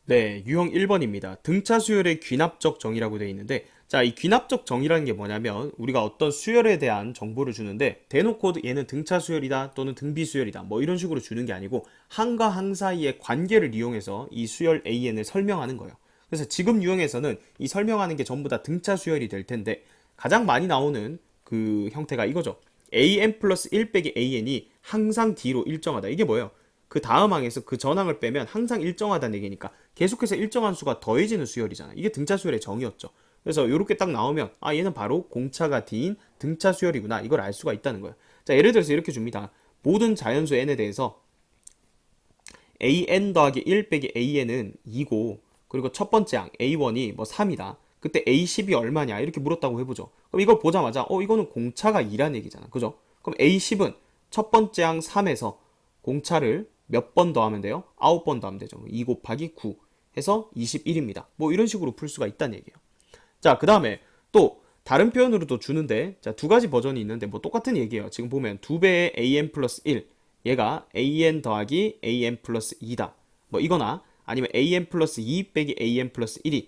네, 유형 1번입니다. 등차 수열의 귀납적 정의라고 되어 있는데, 자, 이 귀납적 정의라는 게 뭐냐면, 우리가 어떤 수열에 대한 정보를 주는데, 대놓고 얘는 등차 수열이다, 또는 등비 수열이다, 뭐 이런 식으로 주는 게 아니고, 항과 항 사이의 관계를 이용해서 이 수열 AN을 설명하는 거예요. 그래서 지금 유형에서는 이 설명하는 게 전부 다 등차 수열이 될 텐데, 가장 많이 나오는 그 형태가 이거죠. AN 플러스 1 빼기 AN이 항상 D로 일정하다. 이게 뭐예요? 그 다음 항에서 그 전항을 빼면 항상 일정하다는 얘기니까 계속해서 일정한 수가 더해지는 수열이잖아. 이게 등차 수열의 정의였죠. 그래서 이렇게 딱 나오면 아 얘는 바로 공차가 D인 등차 수열이구나 이걸 알 수가 있다는 거예요. 자 예를 들어서 이렇게 줍니다. 모든 자연수 n에 대해서 an 더하기 1 빼기 an은 2고 그리고 첫 번째 항 a1이 뭐 3이다. 그때 a10이 얼마냐 이렇게 물었다고 해보죠. 그럼 이걸 보자마자 이거는 공차가 2란 얘기잖아. 그죠? 그럼 a10은 첫 번째 항 3에서 공차를 몇 번 더하면 돼요? 9번 더하면 되죠. 2 곱하기 9 해서 21입니다. 뭐 이런 식으로 풀 수가 있다는 얘기예요. 자, 그 다음에 또 다른 표현으로도 주는데 자, 두 가지 버전이 있는데 뭐 똑같은 얘기예요. 지금 보면 2배의 an 플러스 1 얘가 an 더하기 an 플러스 2다. 뭐 이거나 아니면 an 플러스 2 빼기 an 플러스 1이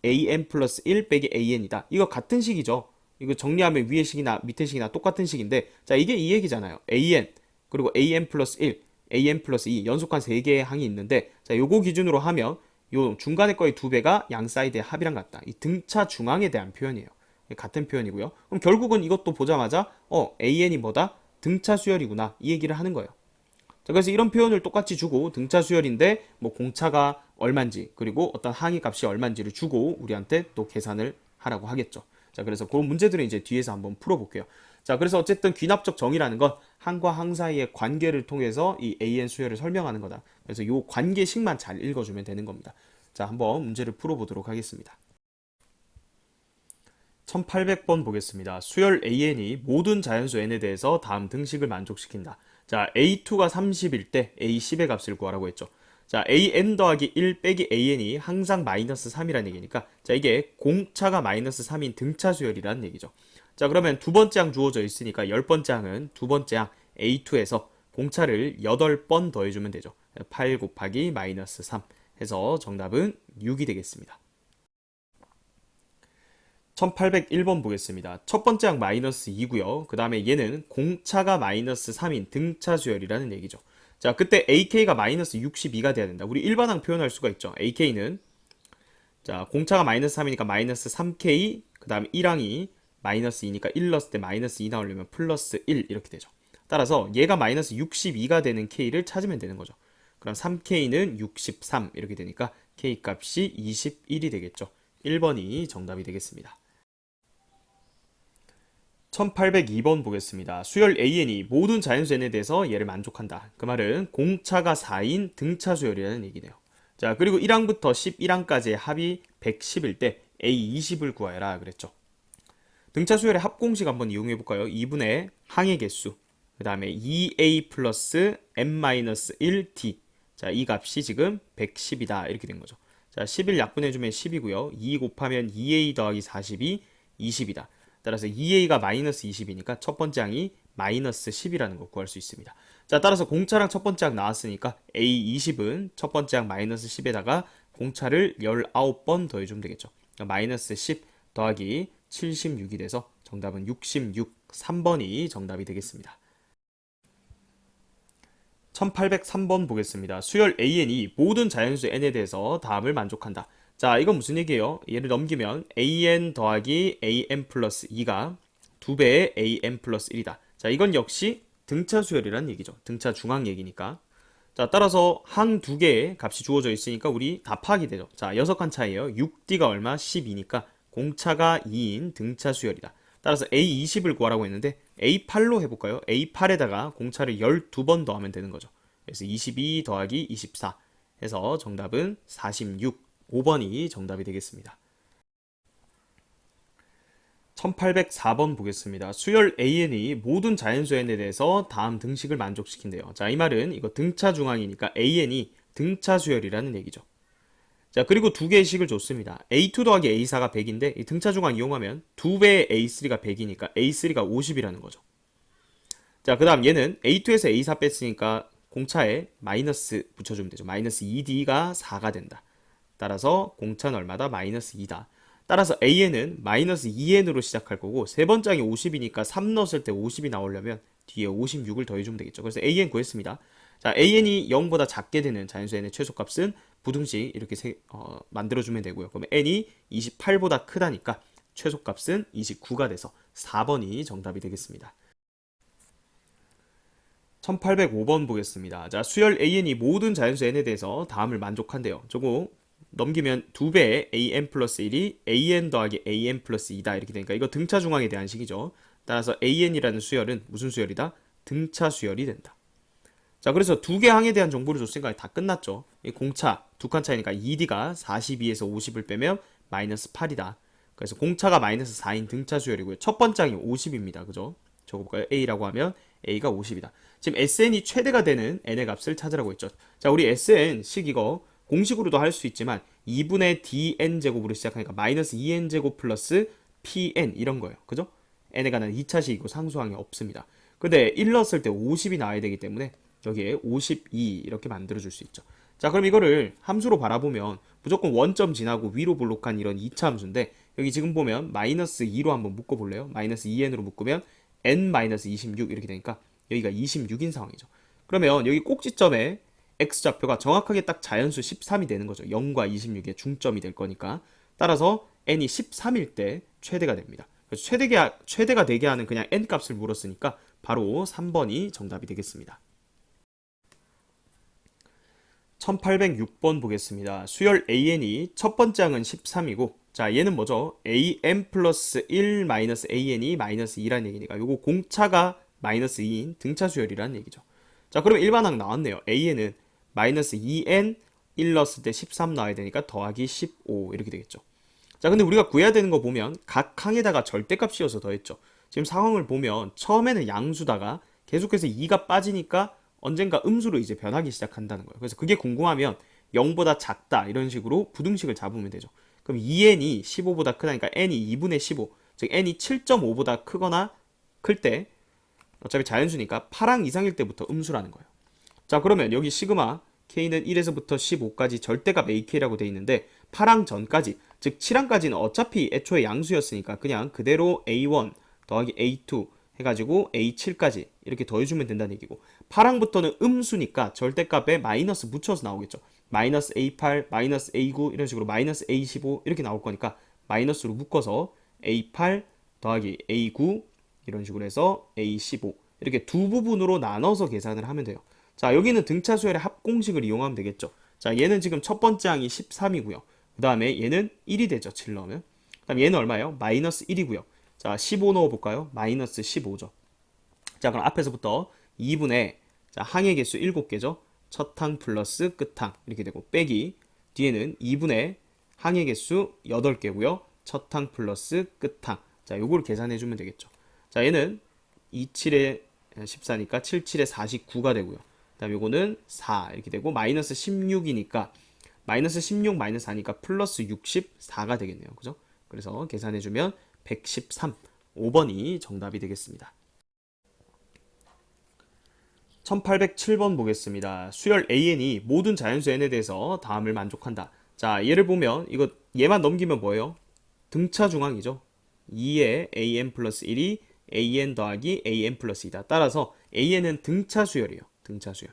an 플러스 1 빼기 an이다. 이거 같은 식이죠. 이거 정리하면 위의 식이나 밑의 식이나 똑같은 식인데 자 이게 이 얘기잖아요. an 그리고 an 플러스 1 an 플러스 2 연속한 3개의 항이 있는데 자 요거 기준으로 하면 요 중간에 거의 2배가 양 사이드의 합이랑 같다. 이 등차 중앙에 대한 표현이에요. 같은 표현이고요. 그럼 결국은 이것도 보자마자 an이 뭐다? 등차 수열이구나 이 얘기를 하는 거예요. 자, 그래서 이런 표현을 똑같이 주고 등차 수열인데 뭐 공차가 얼만지 그리고 어떤 항의 값이 얼만지를 주고 우리한테 또 계산을 하라고 하겠죠. 자, 그래서 그런 문제들은 이제 뒤에서 한번 풀어볼게요. 자, 그래서 어쨌든 귀납적 정의라는 건 항과 항 사이의 관계를 통해서 이 AN 수열을 설명하는 거다. 그래서 이 관계식만 잘 읽어주면 되는 겁니다. 자, 한번 문제를 풀어보도록 하겠습니다. 1800번 보겠습니다. 수열 AN이 모든 자연수 N에 대해서 다음 등식을 만족시킨다. 자, A2가 30일 때 A10의 값을 구하라고 했죠. 자, AN 더하기 1 빼기 AN이 항상 마이너스 3이라는 얘기니까 자, 이게 공차가 마이너스 3인 등차 수열이라는 얘기죠. 자, 그러면 두 번째 항 주어져 있으니까 열 번째 항은 두 번째 항 A2에서 공차를 8번 더해주면 되죠. 8 곱하기 마이너스 3 해서 정답은 6이 되겠습니다. 1801번 보겠습니다. 첫 번째 항 마이너스 2고요. 그 다음에 얘는 공차가 마이너스 3인 등차 수열이라는 얘기죠. 자, 그때 AK가 마이너스 62가 돼야 된다. 우리 일반항 표현할 수가 있죠. AK는 자, 공차가 마이너스 3이니까 마이너스 3K 그 다음에 1항이 마이너스 2니까 1 넣었을 때 마이너스 2 나오려면 플러스 1 이렇게 되죠. 따라서 얘가 마이너스 62가 되는 K를 찾으면 되는 거죠. 그럼 3K는 63 이렇게 되니까 K 값이 21이 되겠죠. 1번이 정답이 되겠습니다. 1802번 보겠습니다. 수열 AN이 모든 자연수 N에 대해서 얘를 만족한다. 그 말은 공차가 4인 등차 수열이라는 얘기네요. 자, 그리고 1항부터 11항까지의 합이 110일 때 A20을 구하여라 그랬죠. 등차 수열의 합공식 한번 이용해 볼까요? 2분의 항의 개수, 그 다음에 2A 플러스 M-1D. 자, 이 값이 지금 110이다. 이렇게 된 거죠. 자, 10일 약분해주면 10이고요. 2 곱하면 2A 더하기 40이 20이다. 따라서 2A가 마이너스 20이니까 첫 번째 항이 마이너스 10이라는 걸 구할 수 있습니다. 자, 따라서 공차랑 첫 번째 항 나왔으니까 A20은 첫 번째 항 마이너스 10에다가 공차를 19번 더해주면 되겠죠. 그러니까 마이너스 10 더하기 76이 돼서 정답은 66, 3번이 정답이 되겠습니다. 1803번 보겠습니다. 수열 AN이 모든 자연수 N에 대해서 다음을 만족한다. 자, 이건 무슨 얘기예요? 얘를 넘기면 AN 더하기 AN 플러스 2가 2배의 AN 플러스 1이다. 자, 이건 역시 등차 수열이라는 얘기죠. 등차 중앙 얘기니까. 자, 따라서 항 두 개의 값이 주어져 있으니까 우리 다 파악이 되죠. 자, 6칸 차이에요. 6D가 얼마? 12니까 공차가 2인 등차 수열이다. 따라서 A20을 구하라고 했는데 A8로 해볼까요? A8에다가 공차를 12번 더하면 되는 거죠. 그래서 22 더하기 24 해서 정답은 46, 5번이 정답이 되겠습니다. 1804번 보겠습니다. 수열 AN이 모든 자연수 N에 대해서 다음 등식을 만족시킨대요. 자, 이 말은 이거 등차 중앙이니까 AN이 등차 수열이라는 얘기죠. 자, 그리고 두 개의 식을 줬습니다. A2 더하기 A4가 100인데 이 등차 중앙 이용하면 2배의 A3가 100이니까 A3가 50이라는 거죠. 자, 그 다음 얘는 A2에서 A4 뺐으니까 공차에 마이너스 붙여주면 되죠. 마이너스 2D가 4가 된다. 따라서 공차는 얼마다? 마이너스 2다. 따라서 AN은 마이너스 2N으로 시작할 거고 세 번째 항이 50이니까 3 넣었을 때 50이 나오려면 뒤에 56을 더해주면 되겠죠. 그래서 AN 구했습니다. 자, AN이 0보다 작게 되는 자연수 n의 최소값은 부등식 이렇게 만들어주면 되고요. 그러면 n이 28보다 크다니까 최소값은 29가 돼서 4번이 정답이 되겠습니다. 1805번 보겠습니다. 자, 수열 AN이 모든 자연수 n에 대해서 다음을 만족한대요. 저거 넘기면 2배의 an 플러스 1이 an 더하기 an 플러스 2다 이렇게 되니까 이거 등차 중항에 대한 식이죠. 따라서 an이라는 수열은 무슨 수열이다? 등차 수열이 된다. 자, 그래서 두 개 항에 대한 정보를 줬으니까 다 끝났죠. 이 공차 두 칸 차이니까 2D가 42에서 50을 빼면 마이너스 8이다. 그래서 공차가 마이너스 4인 등차 수열이고요. 첫 번째 항이 50입니다. 그죠? 적어볼까요? A라고 하면 A가 50이다. 지금 SN이 최대가 되는 n의 값을 찾으라고 했죠. 자, 우리 SN 식 이거 공식으로도 할 수 있지만 2분의 dn 제곱으로 시작하니까 마이너스 2n 제곱 플러스 pn 이런 거예요. 그죠? n에 관한 2차식이고 상수항이 없습니다. 근데 1 넣었을 때 50이 나와야 되기 때문에 여기에 52 이렇게 만들어줄 수 있죠. 자, 그럼 이거를 함수로 바라보면 무조건 원점 지나고 위로 볼록한 이런 2차 함수인데 여기 지금 보면 마이너스 2로 한번 묶어볼래요? 마이너스 2n으로 묶으면 n-26 이렇게 되니까 여기가 26인 상황이죠. 그러면 여기 꼭지점에 x좌표가 정확하게 딱 자연수 13이 되는 거죠. 0과 26의 중점이 될 거니까. 따라서 n이 13일 때 최대가 됩니다. 그래서 최대가 되게 하는 그냥 n 값을 물었으니까 바로 3번이 정답이 되겠습니다. 1806번 보겠습니다. 수열 AN이 첫 번째 항은 13이고 자, 얘는 뭐죠? AN 플러스 1 마이너스 AN이 마이너스 2라는 얘기니까 요거 공차가 마이너스 2인 등차 수열이라는 얘기죠. 자, 그러면 일반항 나왔네요. AN은 마이너스 2N 1 넣었을 때 13 나와야 되니까 더하기 15 이렇게 되겠죠. 자, 근데 우리가 구해야 되는 거 보면 각 항에다가 절대값 씌워서 더했죠. 지금 상황을 보면 처음에는 양수다가 계속해서 2가 빠지니까 언젠가 음수로 이제 변하기 시작한다는 거예요. 그래서 그게 궁금하면 0보다 작다 이런 식으로 부등식을 잡으면 되죠. 그럼 2n이 15보다 크다니까 n이 2분의 15, 즉 n이 7.5보다 크거나 클 때 어차피 자연수니까 8항 이상일 때부터 음수라는 거예요. 자, 그러면 여기 시그마 k는 1에서부터 15까지 절대값 ak라고 돼 있는데 8항 전까지, 즉 7항까지는 어차피 애초에 양수였으니까 그냥 그대로 a1 더하기 a2 해가지고 a7까지 이렇게 더해주면 된다는 얘기고 8항부터는 음수니까 절대값에 마이너스 붙여서 나오겠죠. 마이너스 a8, 마이너스 a9 이런 식으로 마이너스 a15 이렇게 나올 거니까 마이너스로 묶어서 a8 더하기 a9 이런 식으로 해서 a15 이렇게 두 부분으로 나눠서 계산을 하면 돼요. 자, 여기는 등차 수열의 합공식을 이용하면 되겠죠. 자, 얘는 지금 첫 번째 항이 13이고요. 그 다음에 얘는 1이 되죠. 7 넣으면. 그 다음에 얘는 얼마예요? 마이너스 1이고요. 자, 15 넣어볼까요? 마이너스 15죠. 자, 그럼 앞에서부터 2분의 자, 항의 개수 7개죠. 첫 항 플러스 끝 항 이렇게 되고 빼기 뒤에는 2분의 항의 개수 8개고요. 첫 항 플러스 끝 항. 자, 요걸 계산해 주면 되겠죠. 자, 얘는 27에 14니까 77에 49가 되고요. 그 다음에 요거는 4 이렇게 되고 마이너스 16이니까 마이너스 16 마이너스 4니까 플러스 64가 되겠네요. 그죠? 그래서 계산해 주면 113, 5번이 정답이 되겠습니다. 1807번 보겠습니다. 수열 AN이 모든 자연수 N에 대해서 다음을 만족한다. 자, 얘를 보면 이거 얘만 넘기면 뭐예요? 등차 중항이죠. 2의 AN 플러스 1이 AN 더하기 AN 플러스 2다. 따라서 AN은 등차 수열이에요. 등차 수열.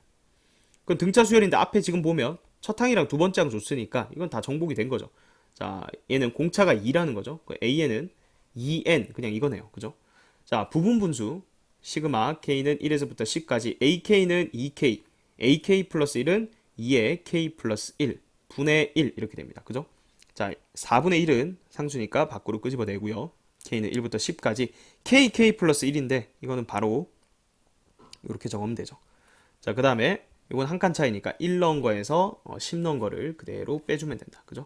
그럼 등차 수열인데 앞에 지금 보면 첫 항이랑 두 번째 항 줬으니까 이건 다 정복이 된 거죠. 자, 얘는 공차가 2라는 거죠. AN은 2N 그냥 이거네요. 그죠? 자, 부분 분수 시그마 K는 1에서부터 10까지 AK는 2K AK 플러스 1은 2의 K 플러스 1 분의 1 이렇게 됩니다. 그죠? 자, 4분의 1은 상수니까 밖으로 끄집어내고요. K는 1부터 10까지 KK 플러스 1인데 이거는 바로 이렇게 적으면 되죠. 자, 그 다음에 이건 한 칸 차이니까 1 넣은 거에서 10 넣은 거를 그대로 빼주면 된다. 그죠?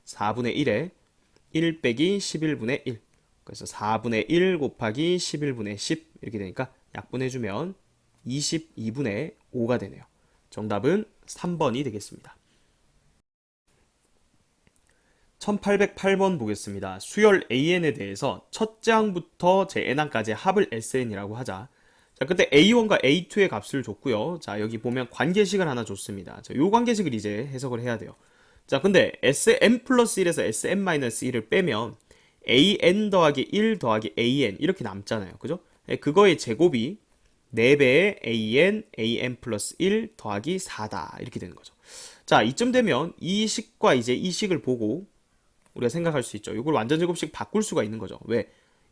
4분의 1에 1 빼기 11분의 1 그래서 4분의 1 곱하기 11분의 10 이렇게 되니까 약분해주면 22분의 5가 되네요. 정답은 3번이 되겠습니다. 1808번 보겠습니다. 수열 AN에 대해서 첫째 항부터 제 n항까지의 합을 SN이라고 하자. 자, 그때 A1과 A2의 값을 줬고요. 자, 여기 보면 관계식을 하나 줬습니다. 자, 요 관계식을 이제 해석을 해야 돼요. 자, 근데 sn 플러스 1에서 sn 마이너스 1을 빼면 an 더하기 1 더하기 an 이렇게 남잖아요. 그죠? 그거의 제곱이 4배의 an 플러스 1 더하기 4다. 이렇게 되는 거죠. 자, 이쯤 되면 이 식과 이제 이 식을 보고 우리가 생각할 수 있죠. 이걸 완전 제곱식 바꿀 수가 있는 거죠. 왜?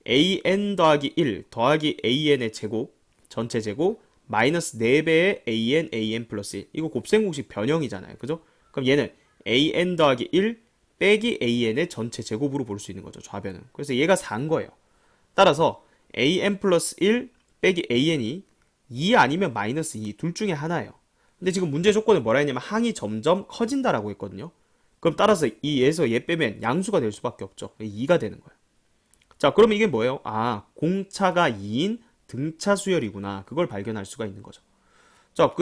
an 더하기 1 더하기 an의 제곱, 전체 제곱, 마이너스 4배의 an 플러스 1. 이거 곱셈공식 변형이잖아요. 그죠? 그럼 얘는 an 더하기 1 빼기 an의 전체 제곱으로 볼 수 있는 거죠. 좌변은. 그래서 얘가 4인 거예요. 따라서 an 플러스 1 빼기 an이 2 아니면 마이너스 2 둘 중에 하나예요. 근데 지금 문제 조건을 뭐라 했냐면 항이 점점 커진다라고 했거든요. 그럼 따라서 이 얘에서 얘 빼면 양수가 될 수밖에 없죠. 2가 되는 거예요. 자, 그럼 이게 뭐예요? 아, 공차가 2인 등차 수열이구나. 그걸 발견할 수가 있는 거죠. 자,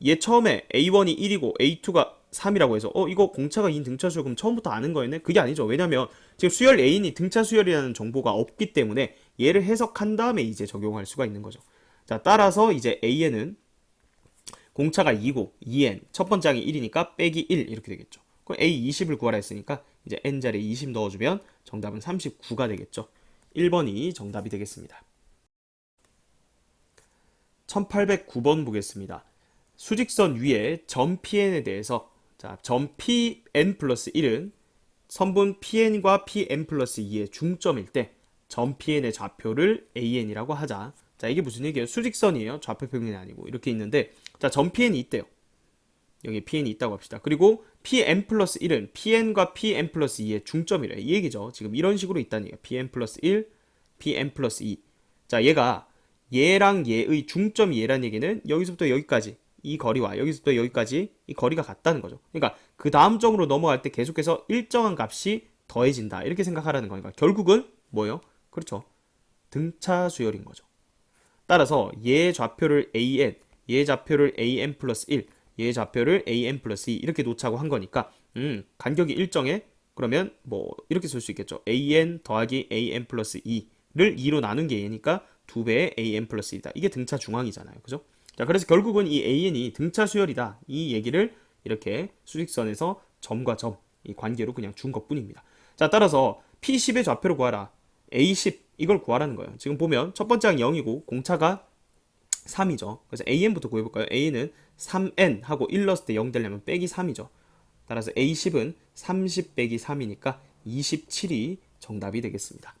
얘 처음에 A1이 1이고 A2가 3이라고 해서 이거 공차가 2인 등차 수열 그럼 처음부터 아는 거였네? 그게 아니죠. 왜냐면 지금 수열 A인이 등차 수열이라는 정보가 없기 때문에 얘를 해석한 다음에 이제 적용할 수가 있는 거죠. 자, 따라서 이제 A에는 공차가 2고 2n 첫 번째 항이 1이니까 빼기 1 이렇게 되겠죠. 그럼 A 20을 구하라 했으니까 이제 n 자리에 20 넣어주면 정답은 39가 되겠죠. 1번이 정답이 되겠습니다. 1809번 보겠습니다. 수직선 위에 점 PN에 대해서 자, 점 PN 플러스 1은 선분 PN과 PN 플러스 2의 중점일 때 점 PN의 좌표를 AN이라고 하자. 자, 이게 무슨 얘기예요? 수직선이에요. 좌표 평면이 아니고 이렇게 있는데 자, 점 PN이 있대요. 여기 PN이 있다고 합시다. 그리고 PN 플러스 1은 PN과 PN 플러스 2의 중점이래. 이 얘기죠. 지금 이런 식으로 있다는 얘기야. PN 플러스 1, PN 플러스 2. 자, 얘가 얘랑 얘의 중점이 얘란 얘기는 여기서부터 여기까지 이 거리와 여기서부터 여기까지 이 거리가 같다는 거죠. 그러니까 그 다음 점으로 넘어갈 때 계속해서 일정한 값이 더해진다. 이렇게 생각하라는 거니까 결국은 뭐예요? 그렇죠. 등차 수열인 거죠. 따라서 얘 좌표를 AN, 얘 좌표를 AN 플러스 1, 얘 좌표를 AN 플러스 2 이렇게 놓자고 한 거니까 간격이 일정해? 그러면 뭐 이렇게 쓸 수 있겠죠. AN 더하기 AN 플러스 2를 2로 나눈 게 얘니까 2배의 AN 플러스 2다. 이게 등차 중앙이잖아요. 그죠? 자, 그래서 결국은 이 AN이 등차 수열이다. 이 얘기를 이렇게 수직선에서 점과 점, 이 관계로 그냥 준 것 뿐입니다. 자, 따라서 P10의 좌표를 구하라. A10 이걸 구하라는 거예요. 지금 보면 첫 번째 항 0이고 공차가 3이죠. 그래서 AN부터 구해볼까요? A는 3N 하고 1 넣었을 때 0 되려면 빼기 3이죠. 따라서 A10은 30 빼기 3이니까 27이 정답이 되겠습니다.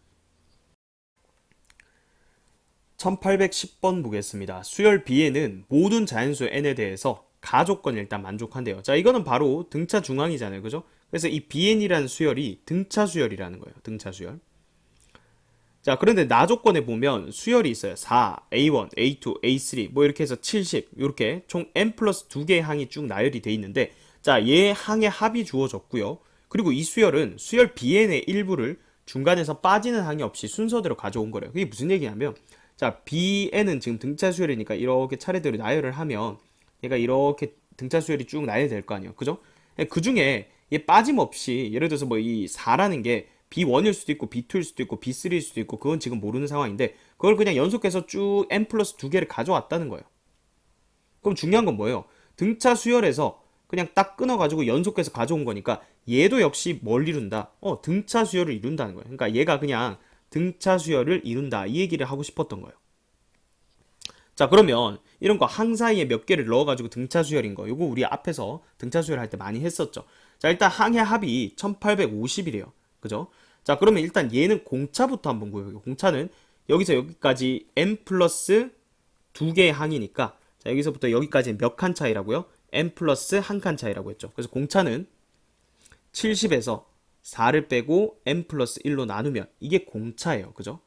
1810번 보겠습니다. 수열 B에는 모든 자연수 N에 대해서 가조건이 일단 만족한대요. 자, 이거는 바로 등차 중앙이잖아요. 그죠? 그래서 이 BN이라는 수열이 등차 수열이라는 거예요. 등차 수열. 자, 그런데 나조건에 보면 수열이 있어요. 4, A1, A2, A3 뭐 이렇게 해서 70 이렇게 총 N 플러스 2개의 항이 쭉 나열이 돼 있는데 자, 얘 항의 합이 주어졌고요. 그리고 이 수열은 수열 BN의 일부를 중간에서 빠지는 항이 없이 순서대로 가져온 거래요. 그게 무슨 얘기냐면 자, BN은 지금 등차 수열이니까 이렇게 차례대로 나열을 하면 얘가 이렇게 등차 수열이 쭉 나열될 거 아니에요. 그죠? 그 중에 얘 빠짐없이 예를 들어서 뭐 이 4라는 게 B1일 수도 있고 B2일 수도 있고 B3일 수도 있고 그건 지금 모르는 상황인데 그걸 그냥 연속해서 쭉 N 플러스 2개를 가져왔다는 거예요. 그럼 중요한 건 뭐예요? 등차 수열에서 그냥 딱 끊어가지고 연속해서 가져온 거니까 얘도 역시 뭘 이룬다? 등차 수열을 이룬다는 거예요. 그러니까 얘가 그냥 등차 수열을 이룬다 이 얘기를 하고 싶었던 거예요. 자, 그러면 이런 거 항 사이에 몇 개를 넣어가지고 등차 수열인 거 요거 우리 앞에서 등차 수열 할 때 많이 했었죠. 자, 일단 항의 합이 1850이래요. 그죠? 자, 그러면 일단 얘는 공차부터 한번 구해볼게요. 공차는 여기서 여기까지 n 플러스 2개의 항이니까 자, 여기서부터 여기까지 몇 칸 차이라고요? n 플러스 1칸 차이라고 했죠. 그래서 공차는 70에서 4를 빼고 n 플러스 1로 나누면 이게 공차예요. 그죠?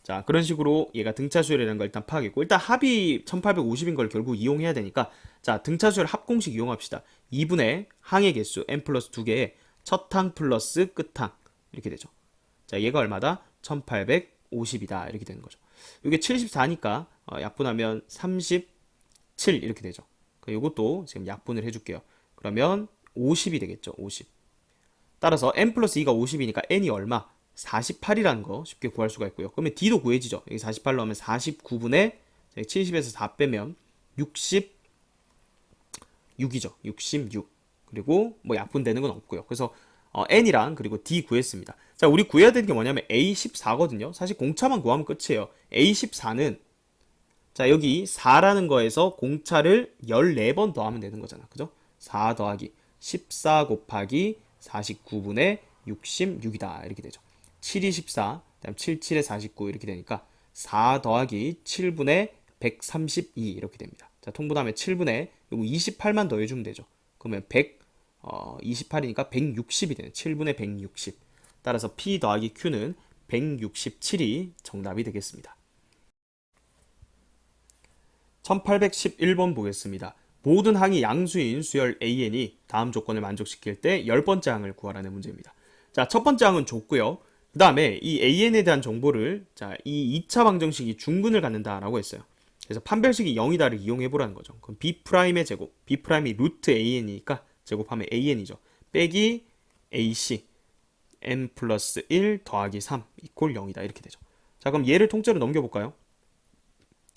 자, 그런 식으로 얘가 등차 수열이라는 걸 일단 파악했고 일단 합이 1850인 걸 결국 이용해야 되니까 자, 등차 수열 합공식 이용합시다. 2분의 항의 개수 n 플러스 2개의 첫 항 플러스 끝 항 이렇게 되죠. 자, 얘가 얼마다? 1850이다 이렇게 되는 거죠. 이게 74니까 약분하면 37 이렇게 되죠. 이것도 지금 약분을 해줄게요. 그러면 50이 되겠죠. 50. 따라서 n 플러스 2가 50이니까 n이 얼마? 48이라는 거 쉽게 구할 수가 있고요. 그러면 d도 구해지죠. 여기 48 넣으면 49분의 70에서 4 빼면 66이죠. 66. 그리고 뭐 약분되는 건 없고요. 그래서 n이랑 그리고 d 구했습니다. 자, 우리 구해야 되는 게 뭐냐면 a14거든요. 사실 공차만 구하면 끝이에요. a14는 자, 여기 4라는 거에서 공차를 14번 더하면 되는 거잖아. 그죠? 4 더하기 14 곱하기 49분의 66이다. 이렇게 되죠. 7이 14, 그다음 7, 7에 49 이렇게 되니까 4 더하기 7분의 132 이렇게 됩니다. 자, 통분하면 7분의 요거 28만 더해주면 되죠. 그러면 28이니까 160이 되는 7분의 160. 따라서 P 더하기 Q는 167이 정답이 되겠습니다. 1811번 보겠습니다. 모든 항이 양수인 수열 AN이 다음 조건을 만족시킬 때 10번째 항을 구하라는 문제입니다. 자, 첫 번째 항은 줬고요. 그 다음에 이 AN에 대한 정보를 자, 이 2차 방정식이 중근을 갖는다라고 했어요. 그래서 판별식이 0이다를 이용해 보라는 거죠. 그럼 B'의 제곱, B'이 루트 AN이니까 제곱하면 AN이죠. 빼기 AC N 플러스 1 더하기 3 이꼴 0이다 이렇게 되죠. 자, 그럼 얘를 통째로 넘겨볼까요?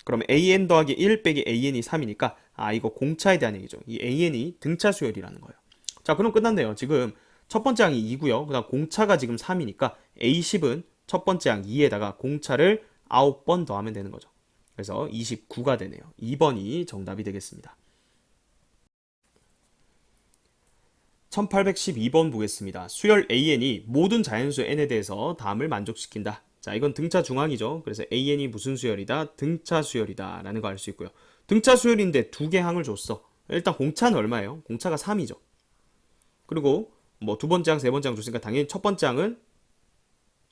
그럼 AN 더하기 1 빼기 AN이 3이니까 이거 공차에 대한 얘기죠. 이 AN이 등차 수열이라는 거예요. 자, 그럼 끝났네요. 지금 첫 번째 항이 2고요. 그다음 공차가 지금 3이니까 A10은 첫 번째 항 2에다가 공차를 9번 더하면 되는 거죠. 그래서 29가 되네요. 2번이 정답이 되겠습니다. 1812번 보겠습니다. 수열 AN이 모든 자연수 N에 대해서 다음을 만족시킨다. 자, 이건 등차 중항이죠. 그래서 AN이 무슨 수열이다? 등차 수열이다 라는 거 알 수 있고요. 등차 수열인데 두 개 항을 줬어. 일단 공차는 얼마예요? 공차가 3이죠. 그리고 뭐 두 번째 항, 세 번째 항 줬으니까 당연히 첫 번째 항은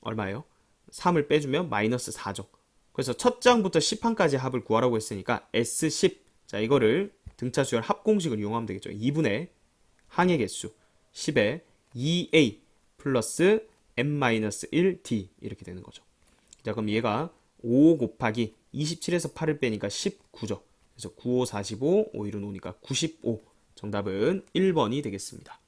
얼마예요? 3을 빼주면 마이너스 4죠. 그래서 첫 장부터 10항까지 합을 구하라고 했으니까 S10. 자, 이거를 등차 수열 합공식을 이용하면 되겠죠. 2분의 항의 개수 10에 2a 플러스 n-1d 이렇게 되는 거죠. 자, 그럼 얘가 5 곱하기 27에서 8을 빼니까 19죠. 그래서 9, 5, 45, 5, 1은 5니까 95. 정답은 1번이 되겠습니다.